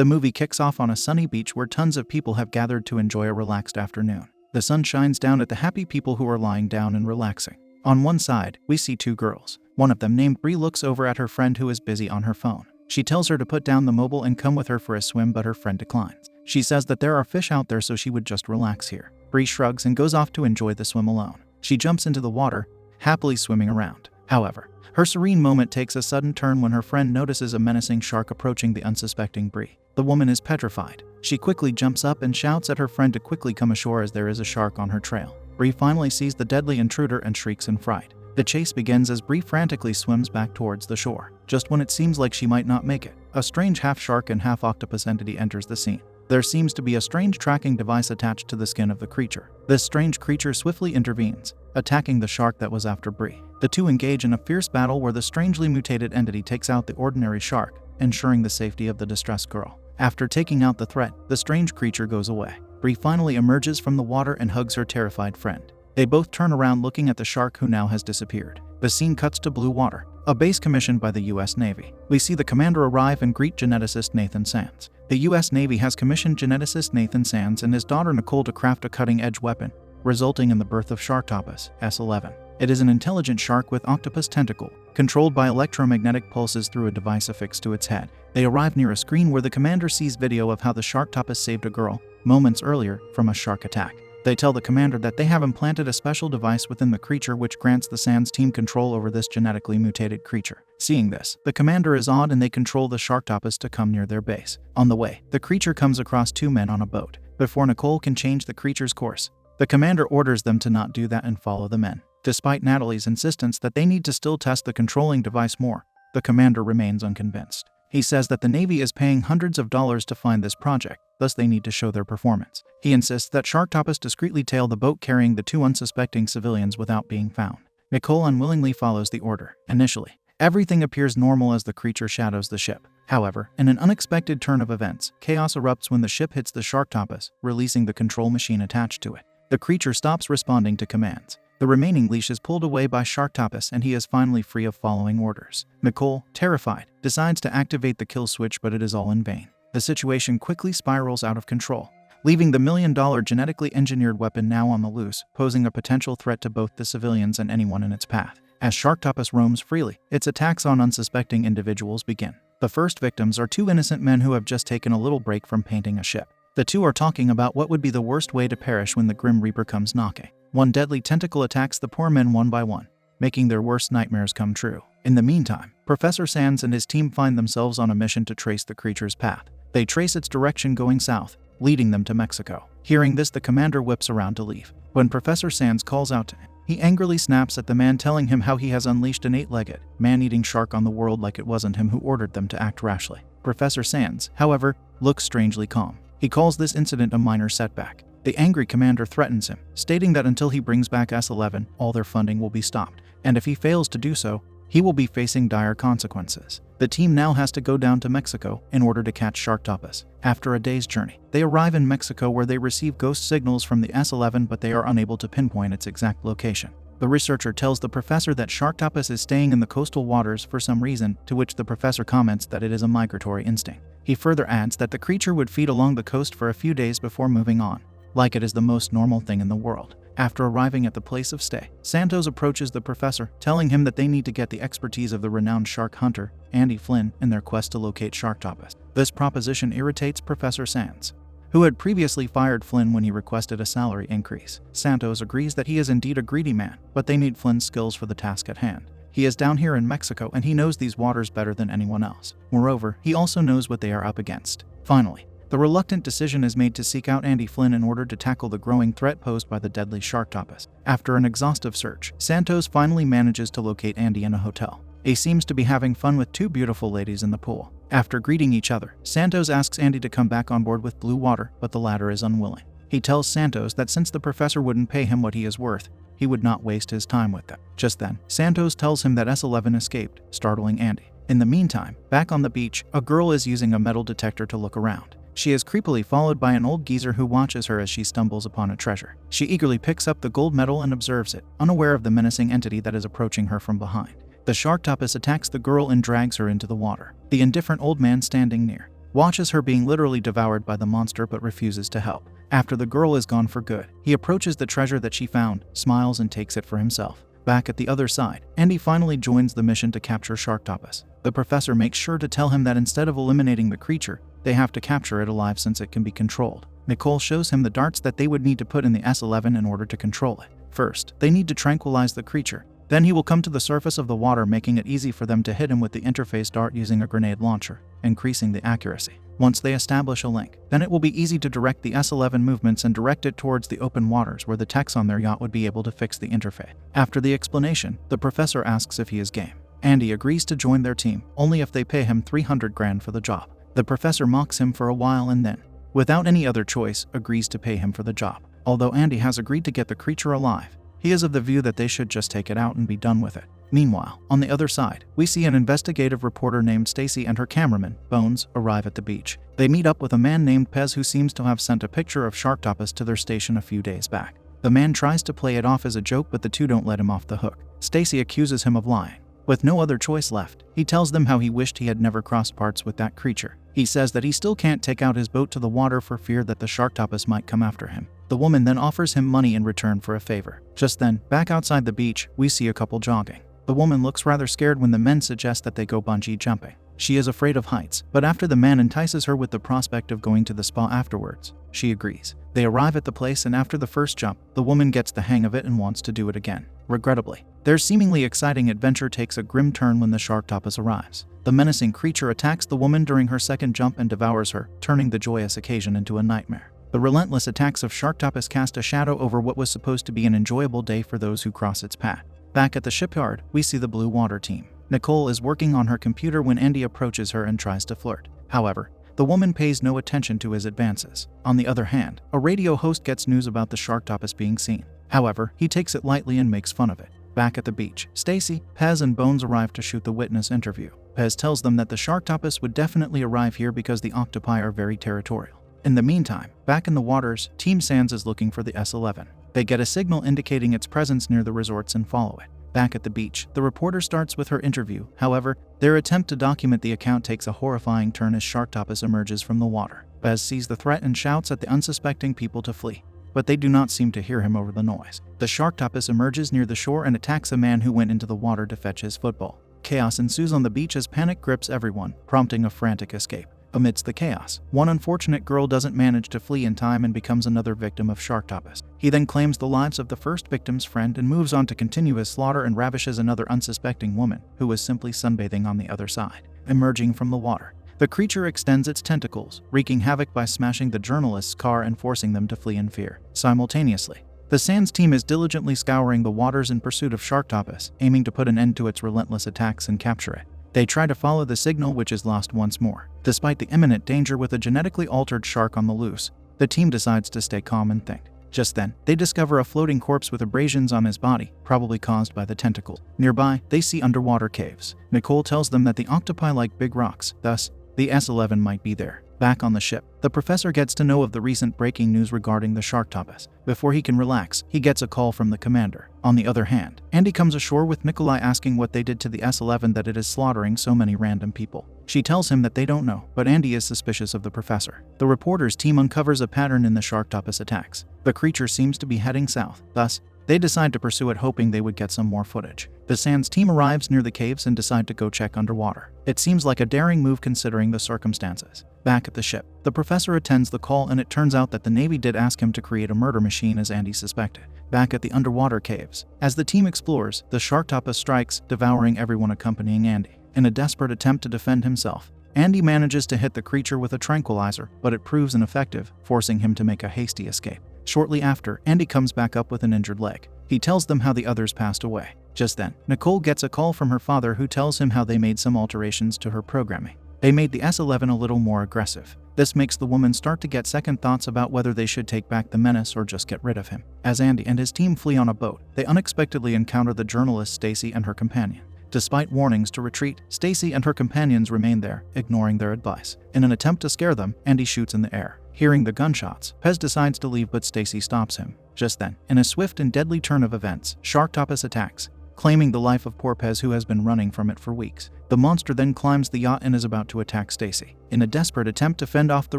The movie kicks off on a sunny beach where tons of people have gathered to enjoy a relaxed afternoon. The sun shines down at the happy people who are lying down and relaxing. On one side, we see two girls. One of them, named Bree, looks over at her friend who is busy on her phone. She tells her to put down the mobile and come with her for a swim, but her friend declines. She says that there are fish out there, so she would just relax here. Bree shrugs and goes off to enjoy the swim alone. She jumps into the water, happily swimming around. However, her serene moment takes a sudden turn when her friend notices a menacing shark approaching the unsuspecting Bree. The woman is petrified. She quickly jumps up and shouts at her friend to quickly come ashore as there is a shark on her trail. Bree finally sees the deadly intruder and shrieks in fright. The chase begins as Bree frantically swims back towards the shore. Just when it seems like she might not make it, a strange half-shark and half-octopus entity enters the scene. There seems to be a strange tracking device attached to the skin of the creature. This strange creature swiftly intervenes, attacking the shark that was after Bree. The two engage in a fierce battle where the strangely mutated entity takes out the ordinary shark, ensuring the safety of the distressed girl. After taking out the threat, the strange creature goes away. Bree finally emerges from the water and hugs her terrified friend. They both turn around looking at the shark who now has disappeared. The scene cuts to blue water, a base commissioned by the U.S. Navy. We see the commander arrive and greet geneticist Nathan Sands. The U.S. Navy has commissioned geneticist Nathan Sands and his daughter Nicole to craft a cutting-edge weapon, resulting in the birth of Sharktopus S11. It is an intelligent shark with octopus tentacle, controlled by electromagnetic pulses through a device affixed to its head. They arrive near a screen where the commander sees video of how the Sharktopus saved a girl, moments earlier, from a shark attack. They tell the commander that they have implanted a special device within the creature which grants the Sands team control over this genetically mutated creature. Seeing this, the commander is awed and they control the Sharktopus to come near their base. On the way, the creature comes across two men on a boat. Before Nicole can change the creature's course, the commander orders them to not do that and follow the men. Despite Natalie's insistence that they need to still test the controlling device more, the commander remains unconvinced. He says that the Navy is paying hundreds of dollars to find this project, thus they need to show their performance. He insists that Sharktopus discreetly tail the boat carrying the two unsuspecting civilians without being found. Nicole unwillingly follows the order. Initially, everything appears normal as the creature shadows the ship. However, in an unexpected turn of events, chaos erupts when the ship hits the Sharktopus, releasing the control machine attached to it. The creature stops responding to commands. The remaining leash is pulled away by Sharktopus and he is finally free of following orders. Nicole, terrified, decides to activate the kill switch, but it is all in vain. The situation quickly spirals out of control, leaving the $1 million genetically engineered weapon now on the loose, posing a potential threat to both the civilians and anyone in its path. As Sharktopus roams freely, its attacks on unsuspecting individuals begin. The first victims are two innocent men who have just taken a little break from painting a ship. The two are talking about what would be the worst way to perish when the Grim Reaper comes knocking. One deadly tentacle attacks the poor men one by one, making their worst nightmares come true. In the meantime, Professor Sands and his team find themselves on a mission to trace the creature's path. They trace its direction going south, leading them to Mexico. Hearing this, the commander whips around to leave. When Professor Sands calls out to him, he angrily snaps at the man, telling him how he has unleashed an 8-legged, man-eating shark on the world like it wasn't him who ordered them to act rashly. Professor Sands, however, looks strangely calm. He calls this incident a minor setback. The angry commander threatens him, stating that until he brings back S11, all their funding will be stopped, and if he fails to do so, he will be facing dire consequences. The team now has to go down to Mexico in order to catch Sharktopus. After a day's journey, they arrive in Mexico where they receive ghost signals from the S11, but they are unable to pinpoint its exact location. The researcher tells the professor that Sharktopus is staying in the coastal waters for some reason, to which the professor comments that it is a migratory instinct. He further adds that the creature would feed along the coast for a few days before moving on, like it is the most normal thing in the world. After arriving at the place of stay, Santos approaches the professor, telling him that they need to get the expertise of the renowned shark hunter, Andy Flynn, in their quest to locate Sharktopus. This proposition irritates Professor Sands, who had previously fired Flynn when he requested a salary increase. Santos agrees that he is indeed a greedy man, but they need Flynn's skills for the task at hand. He is down here in Mexico and he knows these waters better than anyone else. Moreover, he also knows what they are up against. Finally, the reluctant decision is made to seek out Andy Flynn in order to tackle the growing threat posed by the deadly Sharktopus. After an exhaustive search, Santos finally manages to locate Andy in a hotel. He seems to be having fun with two beautiful ladies in the pool. After greeting each other, Santos asks Andy to come back on board with Blue Water, but the latter is unwilling. He tells Santos that since the professor wouldn't pay him what he is worth, he would not waste his time with them. Just then, Santos tells him that S11 escaped, startling Andy. In the meantime, back on the beach, a girl is using a metal detector to look around. She is creepily followed by an old geezer who watches her as she stumbles upon a treasure. She eagerly picks up the gold medal and observes it, unaware of the menacing entity that is approaching her from behind. The Sharktopus attacks the girl and drags her into the water. The indifferent old man standing near watches her being literally devoured by the monster but refuses to help. After the girl is gone for good, he approaches the treasure that she found, smiles and takes it for himself. Back at the other side, Andy finally joins the mission to capture Sharktopus. The professor makes sure to tell him that instead of eliminating the creature, they have to capture it alive since it can be controlled. Nicole shows him the darts that they would need to put in the S11 in order to control it. First, they need to tranquilize the creature. Then he will come to the surface of the water, making it easy for them to hit him with the interface dart using a grenade launcher, increasing the accuracy. Once they establish a link, then it will be easy to direct the S11 movements and direct it towards the open waters where the techs on their yacht would be able to fix the interface. After the explanation, the professor asks if he is game. Andy agrees to join their team, only if they pay him 300 grand for the job. The professor mocks him for a while and then, without any other choice, agrees to pay him for the job. Although Andy has agreed to get the creature alive, he is of the view that they should just take it out and be done with it. Meanwhile, on the other side, we see an investigative reporter named Stacy and her cameraman, Bones, arrive at the beach. They meet up with a man named Pez who seems to have sent a picture of Sharktopus to their station a few days back. The man tries to play it off as a joke, but the two don't let him off the hook. Stacy accuses him of lying. With no other choice left, he tells them how he wished he had never crossed paths with that creature. He says that he still can't take out his boat to the water for fear that the Sharktopus might come after him. The woman then offers him money in return for a favor. Just then, back outside the beach, we see a couple jogging. The woman looks rather scared when the men suggest that they go bungee jumping. She is afraid of heights, but after the man entices her with the prospect of going to the spa afterwards, she agrees. They arrive at the place, and after the first jump, the woman gets the hang of it and wants to do it again. Regrettably, their seemingly exciting adventure takes a grim turn when the Sharktopus arrives. The menacing creature attacks the woman during her second jump and devours her, turning the joyous occasion into a nightmare. The relentless attacks of Sharktopus cast a shadow over what was supposed to be an enjoyable day for those who cross its path. Back at the shipyard, we see the Blue Water team. Nicole is working on her computer when Andy approaches her and tries to flirt. However, the woman pays no attention to his advances. On the other hand, a radio host gets news about the Sharktopus being seen. However, he takes it lightly and makes fun of it. Back at the beach, Stacy, Pez, and Bones arrive to shoot the witness interview. Pez tells them that the Sharktopus would definitely arrive here because the octopi are very territorial. In the meantime, back in the waters, Team Sands is looking for the S11. They get a signal indicating its presence near the resorts and follow it. Back at the beach, the reporter starts with her interview. However, their attempt to document the account takes a horrifying turn as Sharktopus emerges from the water. Pez sees the threat and shouts at the unsuspecting people to flee, but they do not seem to hear him over the noise. The Sharktopus emerges near the shore and attacks a man who went into the water to fetch his football. Chaos ensues on the beach as panic grips everyone, prompting a frantic escape. Amidst the chaos, one unfortunate girl doesn't manage to flee in time and becomes another victim of Sharktopus. He then claims the lives of the first victim's friend and moves on to continue his slaughter and ravishes another unsuspecting woman who was simply sunbathing on the other side. Emerging from the water, the creature extends its tentacles, wreaking havoc by smashing the journalist's car and forcing them to flee in fear. Simultaneously, the Sands team is diligently scouring the waters in pursuit of Sharktopus, aiming to put an end to its relentless attacks and capture it. They try to follow the signal, which is lost once more. Despite the imminent danger with a genetically altered shark on the loose, the team decides to stay calm and think. Just then, they discover a floating corpse with abrasions on his body, probably caused by the tentacle. Nearby, they see underwater caves. Nicole tells them that the octopi like big rocks, thus, the S11 might be there. Back on the ship, the professor gets to know of the recent breaking news regarding the Sharktopus. Before he can relax, he gets a call from the commander. On the other hand, Andy comes ashore with Nikolai asking what they did to the S11 that it is slaughtering so many random people. She tells him that they don't know, but Andy is suspicious of the professor. The reporter's team uncovers a pattern in the Sharktopus attacks. The creature seems to be heading south, thus, they decide to pursue it, hoping they would get some more footage. The Sands team arrives near the caves and decide to go check underwater. It seems like a daring move considering the circumstances. Back at the ship, the professor attends the call and it turns out that the Navy did ask him to create a murder machine as Andy suspected. Back at the underwater caves, as the team explores, the Sharktopus strikes, devouring everyone accompanying Andy. In a desperate attempt to defend himself, Andy manages to hit the creature with a tranquilizer, but it proves ineffective, forcing him to make a hasty escape. Shortly after, Andy comes back up with an injured leg. He tells them how the others passed away. Just then, Nicole gets a call from her father who tells him how they made some alterations to her programming. They made the S11 a little more aggressive. This makes the woman start to get second thoughts about whether they should take back the menace or just get rid of him. As Andy and his team flee on a boat, they unexpectedly encounter the journalist Stacy and her companion. Despite warnings to retreat, Stacy and her companions remain there, ignoring their advice. In an attempt to scare them, Andy shoots in the air. Hearing the gunshots, Pez decides to leave, but Stacy stops him. Just then, in a swift and deadly turn of events, Sharktopus attacks, claiming the life of Porpez, who has been running from it for weeks. The monster then climbs the yacht and is about to attack Stacy. In a desperate attempt to fend off the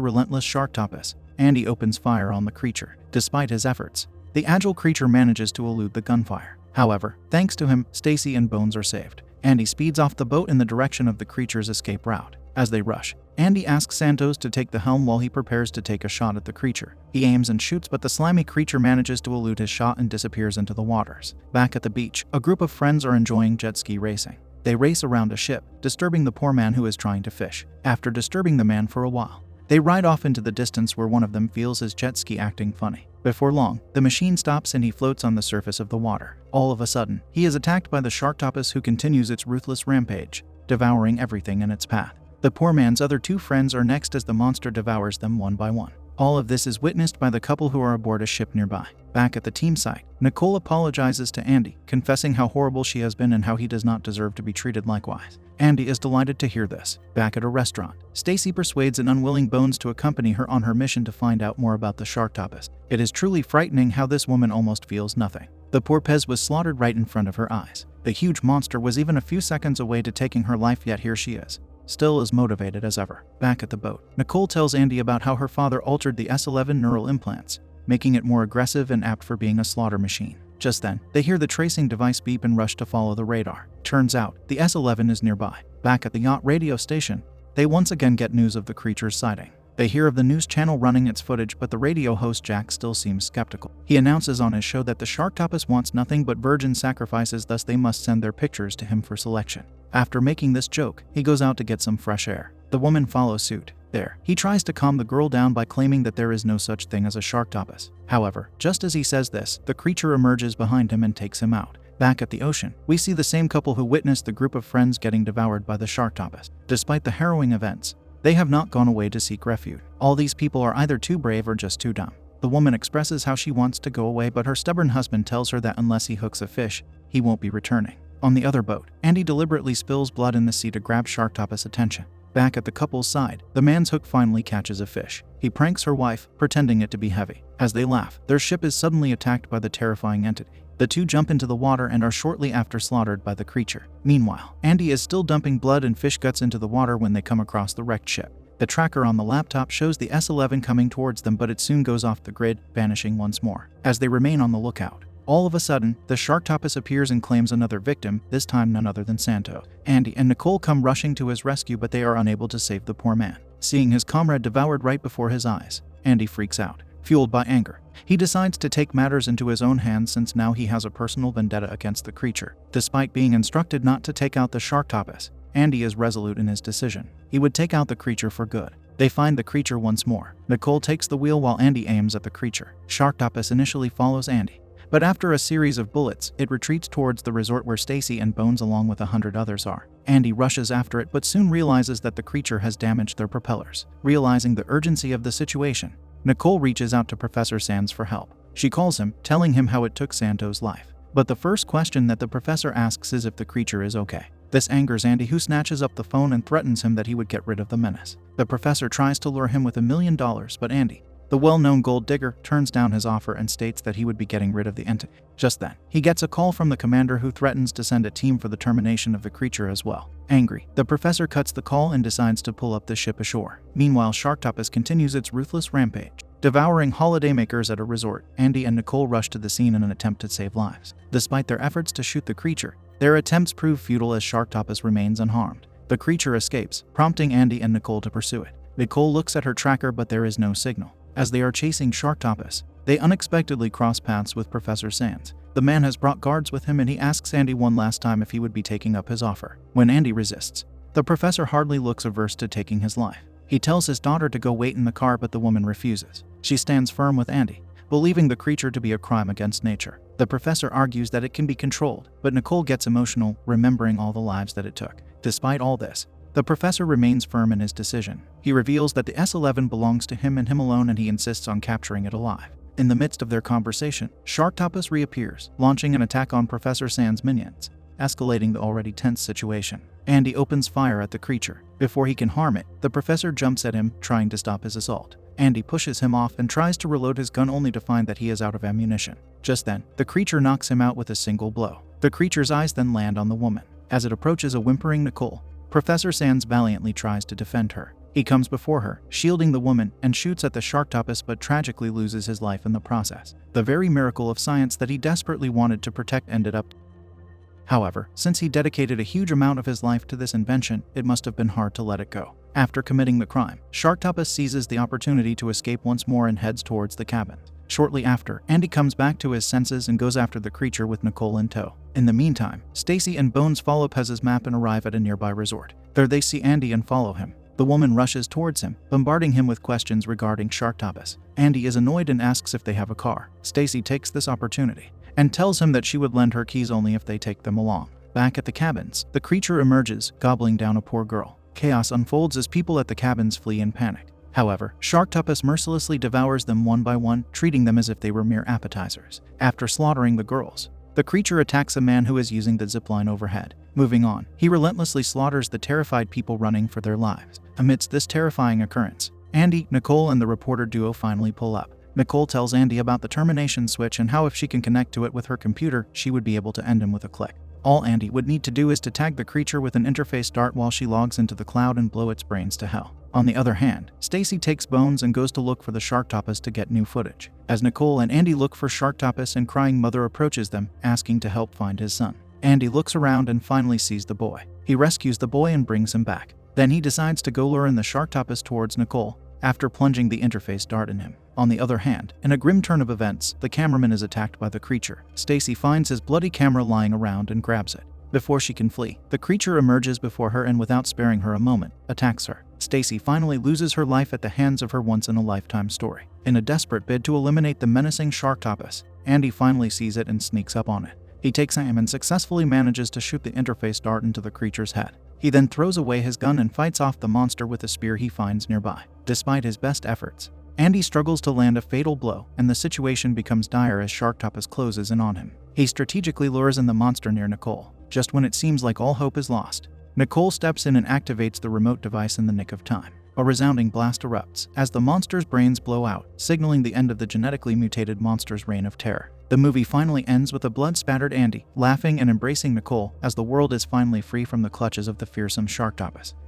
relentless Sharktopus, Andy opens fire on the creature. Despite his efforts, the agile creature manages to elude the gunfire. However, thanks to him, Stacy and Bones are saved. Andy speeds off the boat in the direction of the creature's escape route. As they rush, Andy asks Santos to take the helm while he prepares to take a shot at the creature. He aims and shoots, but the slimy creature manages to elude his shot and disappears into the waters. Back at the beach, a group of friends are enjoying jet ski racing. They race around a ship, disturbing the poor man who is trying to fish. After disturbing the man for a while, they ride off into the distance where one of them feels his jet ski acting funny. Before long, the machine stops and he floats on the surface of the water. All of a sudden, he is attacked by the Sharktopus, who continues its ruthless rampage, devouring everything in its path. The poor man's other two friends are next as the monster devours them one by one. All of this is witnessed by the couple who are aboard a ship nearby. Back at the team site, Nicole apologizes to Andy, confessing how horrible she has been and how he does not deserve to be treated likewise. Andy is delighted to hear this. Back at a restaurant, Stacy persuades an unwilling Bones to accompany her on her mission to find out more about the Sharktopus. It is truly frightening how this woman almost feels nothing. The Porpez was slaughtered right in front of her eyes. The huge monster was even a few seconds away to taking her life, yet here she is, still as motivated as ever. Back at the boat, Nicole tells Andy about how her father altered the S11 neural implants, making it more aggressive and apt for being a slaughter machine. Just then, they hear the tracing device beep and rush to follow the radar. Turns out, the S11 is nearby. Back at the yacht radio station, they once again get news of the creature's sighting. They hear of the news channel running its footage, but the radio host Jack still seems skeptical. He announces on his show that the Sharktopus wants nothing but virgin sacrifices, thus they must send their pictures to him for selection. After making this joke, he goes out to get some fresh air. The woman follows suit. There, he tries to calm the girl down by claiming that there is no such thing as a Sharktopus. However, just as he says this, the creature emerges behind him and takes him out. Back at the ocean, we see the same couple who witnessed the group of friends getting devoured by the Sharktopus. Despite the harrowing events, they have not gone away to seek refuge. All these people are either too brave or just too dumb. The woman expresses how she wants to go away, but her stubborn husband tells her that unless he hooks a fish, he won't be returning. On the other boat, Andy deliberately spills blood in the sea to grab Sharktopus' attention. Back at the couple's side, the man's hook finally catches a fish. He pranks her wife, pretending it to be heavy. As they laugh, their ship is suddenly attacked by the terrifying entity. The two jump into the water and are shortly after slaughtered by the creature. Meanwhile, Andy is still dumping blood and fish guts into the water when they come across the wrecked ship. The tracker on the laptop shows the S11 coming towards them, but it soon goes off the grid, vanishing once more. As they remain on the lookout, all of a sudden, the Sharktopus appears and claims another victim, this time none other than Santos. Andy and Nicole come rushing to his rescue, but they are unable to save the poor man. Seeing his comrade devoured right before his eyes, Andy freaks out. Fueled by anger, he decides to take matters into his own hands, since now he has a personal vendetta against the creature. Despite being instructed not to take out the Sharktopus, Andy is resolute in his decision. He would take out the creature for good. They find the creature once more. Nicole takes the wheel while Andy aims at the creature. Sharktopus initially follows Andy, but after a series of bullets, it retreats towards the resort where Stacy and Bones along with 100 others are. Andy rushes after it, but soon realizes that the creature has damaged their propellers. Realizing the urgency of the situation, Nicole reaches out to Professor Sands for help. She calls him, telling him how it took Santos' life. But the first question that the professor asks is if the creature is okay. This angers Andy, who snatches up the phone and threatens him that he would get rid of the menace. The professor tries to lure him with $1 million, but Andy, the well-known gold digger, turns down his offer and states that he would be getting rid of the entity. Just then, he gets a call from the commander, who threatens to send a team for the termination of the creature as well. Angry, the professor cuts the call and decides to pull up the ship ashore. Meanwhile, Sharktopus continues its ruthless rampage, devouring holidaymakers at a resort. Andy and Nicole rush to the scene in an attempt to save lives. Despite their efforts to shoot the creature, their attempts prove futile as Sharktopus remains unharmed. The creature escapes, prompting Andy and Nicole to pursue it. Nicole looks at her tracker, but there is no signal. As they are chasing Sharktopus, they unexpectedly cross paths with Professor Sands. The man has brought guards with him, and he asks Andy one last time if he would be taking up his offer. When Andy resists, the professor hardly looks averse to taking his life. He tells his daughter to go wait in the car, but the woman refuses. She stands firm with Andy, believing the creature to be a crime against nature. The professor argues that it can be controlled, but Nicole gets emotional, remembering all the lives that it took. Despite all this, the professor remains firm in his decision. He reveals that the S11 belongs to him and him alone, and he insists on capturing it alive. In the midst of their conversation, Sharktopus reappears, launching an attack on Professor Sands' minions, escalating the already tense situation. Andy opens fire at the creature. Before he can harm it, the professor jumps at him, trying to stop his assault. Andy pushes him off and tries to reload his gun, only to find that he is out of ammunition. Just then, the creature knocks him out with a single blow. The creature's eyes then land on the woman. As it approaches a whimpering Nicole, Professor Sands valiantly tries to defend her. He comes before her, shielding the woman, and shoots at the Sharktopus but tragically loses his life in the process. The very miracle of science that he desperately wanted to protect ended up. However, since he dedicated a huge amount of his life to this invention, it must have been hard to let it go. After committing the crime, Sharktopus seizes the opportunity to escape once more and heads towards the cabin. Shortly after, Andy comes back to his senses and goes after the creature with Nicole in tow. In the meantime, Stacy and Bones follow Pez's map and arrive at a nearby resort. There they see Andy and follow him. The woman rushes towards him, bombarding him with questions regarding Sharktopus. Andy is annoyed and asks if they have a car. Stacy takes this opportunity and tells him that she would lend her keys only if they take them along. Back at the cabins, the creature emerges, gobbling down a poor girl. Chaos unfolds as people at the cabins flee in panic. However, Sharktopus mercilessly devours them one by one, treating them as if they were mere appetizers. After slaughtering the girls, the creature attacks a man who is using the zipline overhead. Moving on, he relentlessly slaughters the terrified people running for their lives. Amidst this terrifying occurrence, Andy, Nicole, and the reporter duo finally pull up. Nicole tells Andy about the termination switch and how if she can connect to it with her computer, she would be able to end him with a click. All Andy would need to do is to tag the creature with an interface dart while she logs into the cloud and blow its brains to hell. On the other hand, Stacy takes Bones and goes to look for the Sharktopus to get new footage. As Nicole and Andy look for Sharktopus, and crying mother approaches them, asking to help find his son. Andy looks around and finally sees the boy. He rescues the boy and brings him back. Then he decides to go lure in the Sharktopus towards Nicole, after plunging the interface dart in him. On the other hand, in a grim turn of events, the cameraman is attacked by the creature. Stacy finds his bloody camera lying around and grabs it. Before she can flee, the creature emerges before her and without sparing her a moment, attacks her. Stacy finally loses her life at the hands of her once-in-a-lifetime story. In a desperate bid to eliminate the menacing Sharktopus, Andy finally sees it and sneaks up on it. He takes aim and successfully manages to shoot the interface dart into the creature's head. He then throws away his gun and fights off the monster with a spear he finds nearby. Despite his best efforts, Andy struggles to land a fatal blow, and the situation becomes dire as Sharktopus closes in on him. He strategically lures in the monster near Nicole. Just when it seems like all hope is lost, Nicole steps in and activates the remote device in the nick of time. A resounding blast erupts as the monster's brains blow out, signaling the end of the genetically mutated monster's reign of terror. The movie finally ends with a blood-spattered Andy laughing and embracing Nicole as the world is finally free from the clutches of the fearsome Sharktopus.